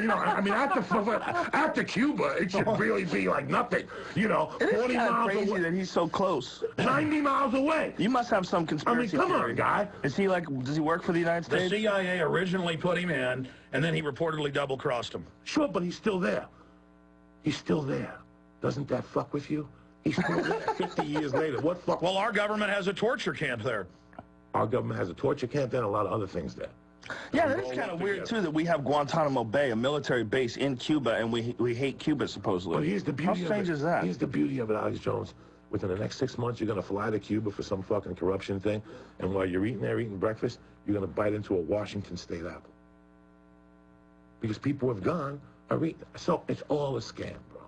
You know, I mean, after Cuba, it should really be like nothing. You know, 40 miles crazy away. that he's so close. 90 miles away. You must have some conspiracy come theory. on, guy. Is he like, does he work for the United States? The CIA originally put him in, and then he reportedly double-crossed him. Sure, but he's still there. He's still there. Doesn't that fuck with you? He's still there 50 years later. What fuck? Well, our government has a torture camp there. Our government has a torture camp there and a lot of other things there. Yeah, that is kind of weird, too, that we have Guantanamo Bay, a military base in Cuba, and we hate Cuba, supposedly. But here's the beauty of it. How strange is that? Here's the beauty of it, Alex Jones. Within the next 6 months, you're going to fly to Cuba for some fucking corruption thing, and while you're eating breakfast, you're going to bite into a Washington State apple. Because people who have gone are eating. So it's all a scam, bro.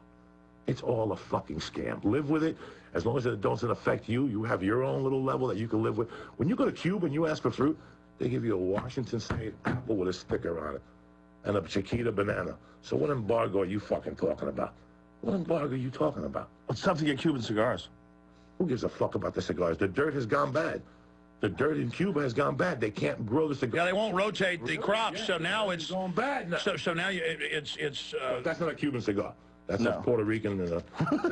It's all a fucking scam. Live with it. As long as it doesn't affect you, you have your own little level that you can live with. When you go to Cuba and you ask for fruit, they give you a Washington State apple with a sticker on it and a Chiquita banana. So what embargo are you fucking talking about? What embargo are you talking about? It's tough to get Cuban cigars. Who gives a fuck about the cigars? The dirt has gone bad. The dirt in Cuba has gone bad. They can't grow the cigars. Yeah, they won't rotate the crops, Yeah, so now it's going bad now. So now it's. That's not a Cuban cigar. That's No. a Puerto Rican and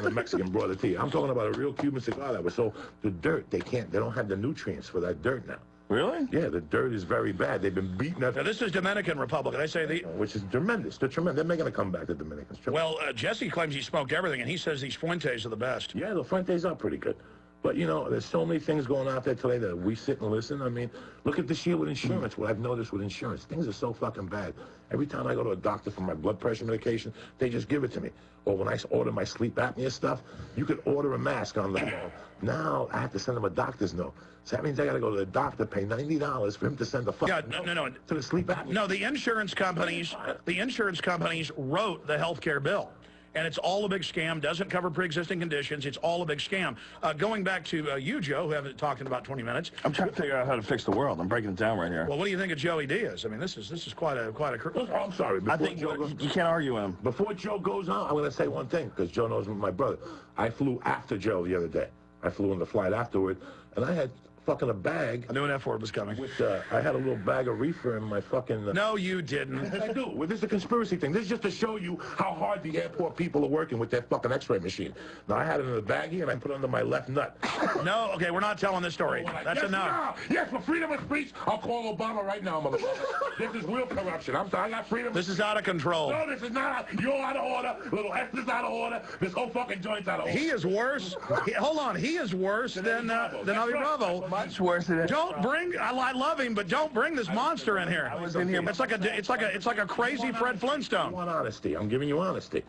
a Mexican brought it to you. I'm talking about a real Cuban cigar that was so the dirt they don't have the nutrients for that dirt now. Really? Yeah, the dirt is very bad. They've been beaten up. Now, this is Dominican Republic. They say which is tremendous. They're tremendous. They're making a comeback, the Dominicans. Well, Jesse claims he smoked everything, and he says these Fuentes are the best. Yeah, the Fuentes are pretty good. But, you know, there's so many things going out there today that we sit and listen. I mean, look at this year with insurance, what I've noticed with insurance. Things are so fucking bad. Every time I go to a doctor for my blood pressure medication, they just give it to me. Or when I order my sleep apnea stuff, you could order a mask on the phone. Now I have to send them a doctor's note. So that means I got to go to the doctor, pay $90 for him to send a fucking no. to the sleep apnea. No, the insurance companies wrote the health care bill. And it's all a big scam, doesn't cover pre-existing conditions. It's all a big scam. Going back to you, Joe, who haven't talked in about 20 minutes. I'm trying to figure out how to fix the world. I'm breaking it down right here. Well, what do you think of Joey Diaz? I mean, this is quite a. Oh, I'm sorry. I think you can't argue with him. Before Joe goes on, I'm going to say one thing, because Joe knows my brother. I flew after Joe the other day. I flew on the flight afterward, and I had fucking a bag. I knew an F word was coming. With, I had a little bag of reefer in my fucking... No, you didn't. Yes, I do. Well, this is a conspiracy thing. This is just to show you how hard the airport people are working with their fucking x-ray machine. Now, I had it in a baggie, and I put it under my left nut. No, okay, we're not telling this story. That's enough. No. Yes, for freedom of speech, I'll call Obama right now, motherfucker. This is real corruption. I got freedom. This is out of control. No, this is not. You're out of order. Little Esther's out of order. This whole fucking joint's out of order. He is worse. Hold on. He is worse than Avi Bravo. Much worse than Don't bring. I love him, but don't bring this monster in here. I was in here. It's like a crazy Fred Flintstone. I want honesty. I'm giving you honesty.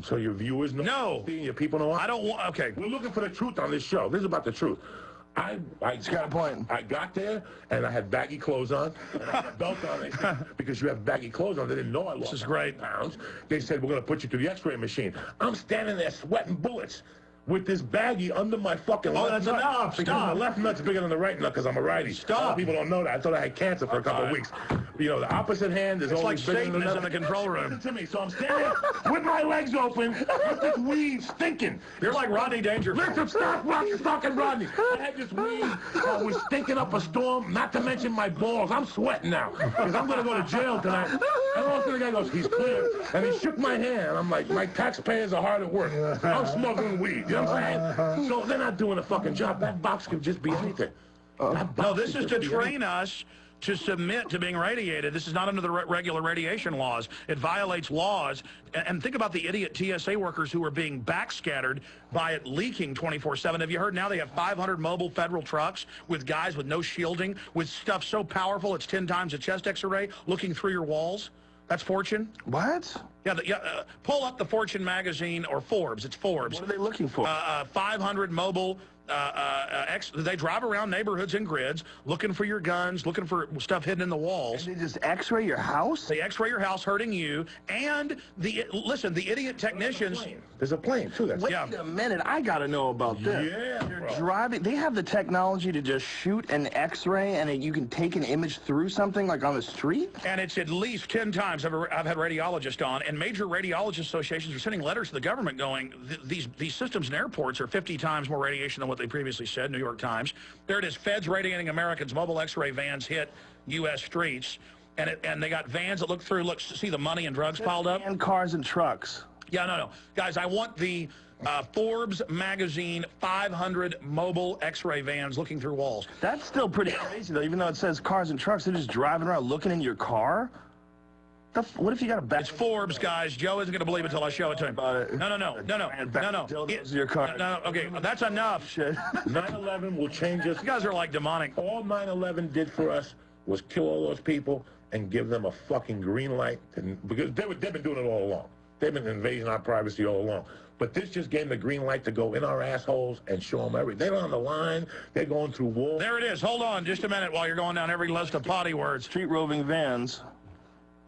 So your viewers know. No. Your people know. I don't want. Okay. We're looking for the truth on this show. This is about the truth. I got a point. I got there, and I had baggy clothes on, and I had a belt on. They said, because you have baggy clothes on, they didn't know I lost. This is great. Pounds. They said, we're going to put you through the x-ray machine. I'm standing there sweating bullets with this baggie under my fucking left that's nut. enough. Because Stop. my left nut's bigger than the right nut because I'm a righty. Stop. A lot of people don't know that. I thought I had cancer for a couple of weeks. You know, the opposite hand is It's always like bigger Satan than is the in the control room. Listen to me. So I'm standing with my legs open with this weed stinking. You're like Rodney Dangerfield. Listen, stop fucking Rodney. I had this weed that was stinking up a storm, not to mention my balls. I'm sweating now because I'm going to go to jail tonight. And all of a sudden the guy goes, he's clear. And he shook my hand. I'm like, my taxpayers are hard at work. I'm smuggling weed. You know what I'm saying? So they're not doing a fucking job. That box could just be anything. No, this is to train us to submit to being radiated. This is not under the regular radiation laws. It violates laws. And think about the idiot TSA workers who are being backscattered by it leaking 24/7. Have you heard now they have 500 mobile federal trucks with guys with no shielding, with stuff so powerful it's 10 times a chest X-ray looking through your walls? That's Fortune. What? Yeah, pull up the Fortune magazine or Forbes. It's Forbes. What are they looking for? 500 mobile. They drive around neighborhoods in grids looking for your guns, looking for stuff hidden in the walls. And they just x-ray your house? They x-ray your house, hurting you. And the idiot technicians. There's a plane too. Wait a minute, I gotta know about this. Yeah, You're driving. They have the technology to just shoot an X-ray, and you can take an image through something like on the street. And it's at least 10 times I've had radiologists on, and major radiologist associations are sending letters to the government going, these systems in airports are 50 times more radiation than what they previously said. New York Times. There it is. Feds radiating Americans. Mobile X-ray vans hit U.S. streets. and they got vans that look through, see the money and drugs piled up? And cars and trucks. Yeah, no. Guys, I want the Forbes magazine 500 mobile X-ray vans looking through walls. That's still pretty crazy, though. Even though it says cars and trucks, they're just driving around looking in your car? What if you got a back? It's Forbes, guys. Joe isn't going to believe it until I show it to him. No. Your car. No, okay, that's enough. Shit. 9/11 will change us. You guys are like demonic. All 9/11 did for us was kill all those people and give them a fucking green light. Because they've been doing it all along. They've been invading our privacy all along. But this just gave them the green light to go in our assholes and show them everything. They're on the line. They're going through walls. There it is. Hold on just a minute while you're going down every list of potty words. Street roving vans.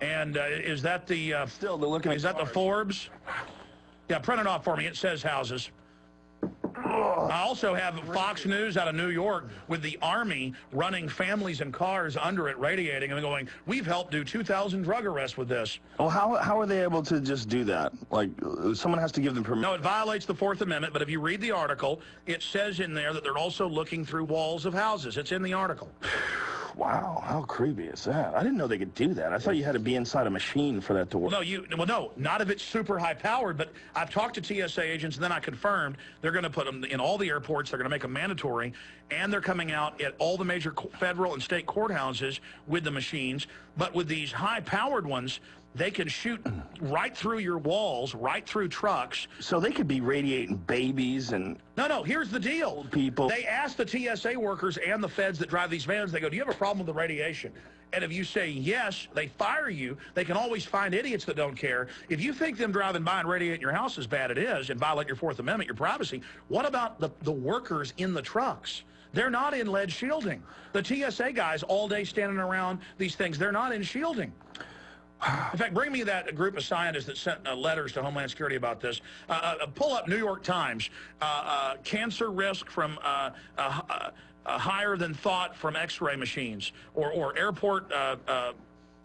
And is that the... Still, they're looking at Is that the Forbes? Yeah, print it off for me. It says houses. I also have Fox News out of New York with the Army running families and cars under it, radiating, and going, we've helped do 2,000 drug arrests with this. Well, how are they able to just do that? Like, someone has to give them permission. No, it violates the Fourth Amendment, but if you read the article, it says in there that they're also looking through walls of houses. It's in the article. Wow, how creepy is that? I didn't know they could do that. I thought you had to be inside a machine for that to work. Well, no, not if it's super high powered, but I've talked to TSA agents, and then I confirmed they're going to put them in all the airports. They're going to make them mandatory, and they're coming out at all the major federal and state courthouses with the machines. But with these high powered ones, they can shoot right through your walls, right through trucks. So they could be radiating babies and... No, here's the deal. People. They ask the TSA workers and the feds that drive these vans, they go, do you have a problem with the radiation? And if you say yes, they fire you. They can always find idiots that don't care. If you think them driving by and radiating your house is bad, it is, and violate your Fourth Amendment, your privacy, what about the workers in the trucks? They're not in lead shielding. The TSA guys all day standing around these things, they're not in shielding. In fact, bring me that group of scientists that sent letters to Homeland Security about this. Pull up New York Times. Cancer risk from higher than thought from X-ray machines, or airport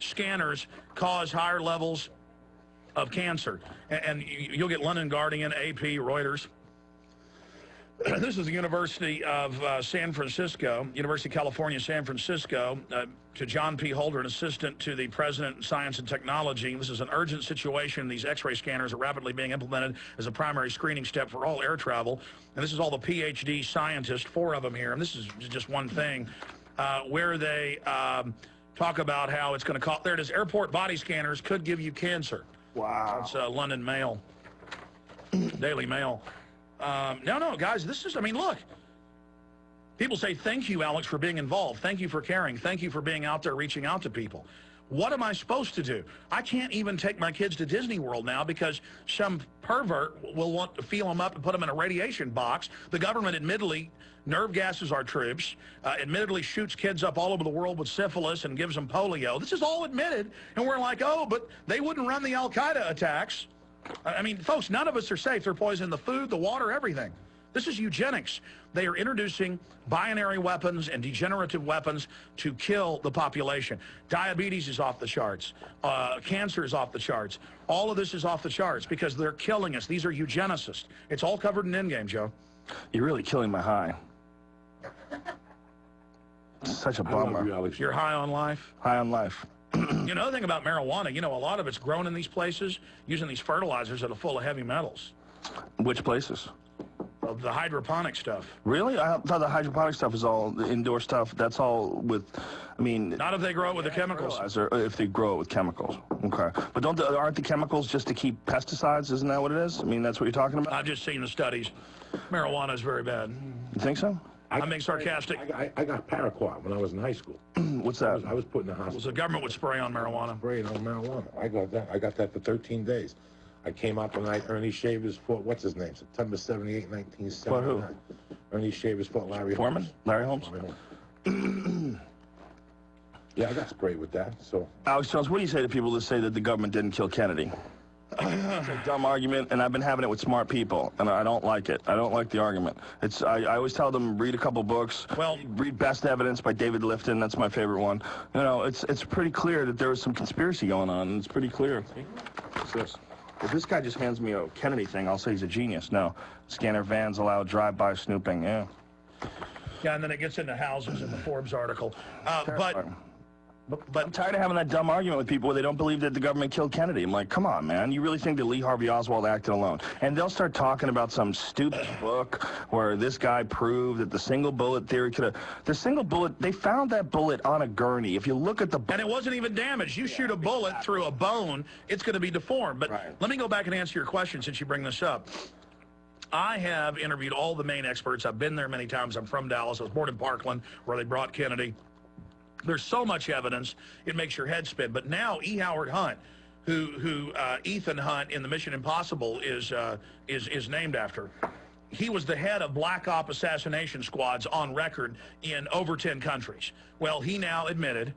scanners cause higher levels of cancer. And you'll get London Guardian, AP, Reuters. This is the University of San Francisco, University of California, San Francisco, to John P. Holder, an assistant to the president of science and technology. This is an urgent situation. These X-ray scanners are rapidly being implemented as a primary screening step for all air travel. And this is all the PhD scientists, 4 of them here, and this is just one thing, where they talk about how it's going to cost. There it is, airport body scanners could give you cancer. Wow. It's London Mail, Daily Mail. No, guys, this is, I mean, look. People say, thank you, Alex, for being involved. Thank you for caring. Thank you for being out there reaching out to people. What am I supposed to do? I can't even take my kids to Disney World now because some pervert will want to feel them up and put them in a radiation box. The government admittedly nerve gases our troops, admittedly shoots kids up all over the world with syphilis and gives them polio. This is all admitted, and we're like, oh, but they wouldn't run the Al-Qaeda attacks. I mean, folks, none of us are safe. They're poisoning the food, the water, everything. This is eugenics. They are introducing binary weapons and degenerative weapons to kill the population. Diabetes is off the charts. Cancer is off the charts. All of this is off the charts because they're killing us. These are eugenicists. It's all covered in Endgame, Joe. You're really killing my high. Such a bummer. You're high on life? High on life. You know, the thing about marijuana, a lot of it's grown in these places using these fertilizers that are full of heavy metals. Which places? The hydroponic stuff. Really? I thought the hydroponic stuff is all the indoor stuff. That's all with, I mean... Not if they grow it with the chemicals. If they grow it with chemicals. Okay. But aren't the chemicals just to keep pesticides? Isn't that what it is? I mean, that's what you're talking about? I've just seen the studies. Marijuana is very bad. You think so? I'm being sarcastic. I got paraquat when I was in high school. What's that? I was put in the hospital. So the government would spray on marijuana. Spraying on marijuana. I got that for 13 days. I came out the night Ernie Shavers fought, what's his name? September 78, 1979. Fought who? Ernie Shavers fought Larry Foreman? Holmes. Larry Holmes? Yeah, I got sprayed with that, so. Alex Jones, what do you say to people that say that the government didn't kill Kennedy? It's a dumb argument, and I've been having it with smart people, and I don't like it. I don't like the argument. I always tell them, read a couple books. Well, read Best Evidence by David Lifton. That's my favorite one. It's pretty clear that there was some conspiracy going on, and it's pretty clear. What's this? If this guy just hands me a Kennedy thing, I'll say he's a genius. No. Scanner vans allow drive-by snooping. Yeah. Yeah, and then it gets into houses in the Forbes article. But But I'm tired of having that dumb argument with people where they don't believe that the government killed Kennedy. I'm like, come on, man. You really think that Lee Harvey Oswald acted alone? And they'll start talking about some stupid book where this guy proved that the single bullet theory could have... The single bullet, they found that bullet on a gurney. If you look at the... And it wasn't even damaged. You shoot a bullet through a bone, it's going to be deformed. But let me go back and answer your question since you bring this up. I have interviewed all the main experts. I've been there many times. I'm from Dallas. I was born in Parkland, where they brought Kennedy. There's so much evidence, it makes your head spin. But now E. Howard Hunt, who Ethan Hunt in the Mission Impossible is named after, he was the head of black op assassination squads on record in over 10 countries. Well, he now admitted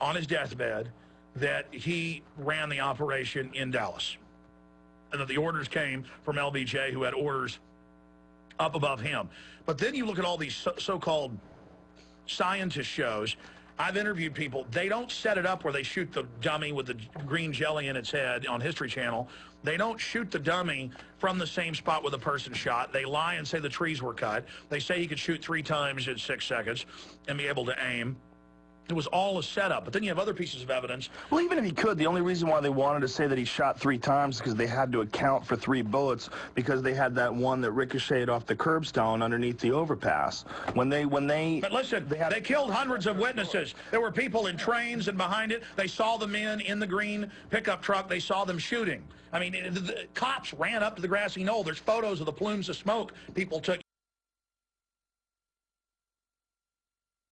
on his deathbed that he ran the operation in Dallas, and that the orders came from LBJ, who had orders up above him. But then you look at all these so-called scientist shows. I've interviewed people. They don't set it up where they shoot the dummy with the green jelly in its head on History Channel. They don't shoot the dummy from the same spot where the person shot. They lie and say the trees were cut. They say he could shoot 3 times in 6 seconds and be able to aim. It was all a setup. But then you have other pieces of evidence. Well, even if he could, the only reason why they wanted to say that he shot 3 times is because they had to account for 3 bullets, because they had that one that ricocheted off the curbstone underneath the overpass. When they But listen, they killed hundreds of witnesses. There were people in trains and behind it. They saw the men in the green pickup truck. They saw them shooting. I mean, the cops ran up to the grassy knoll. There's photos of the plumes of smoke people took.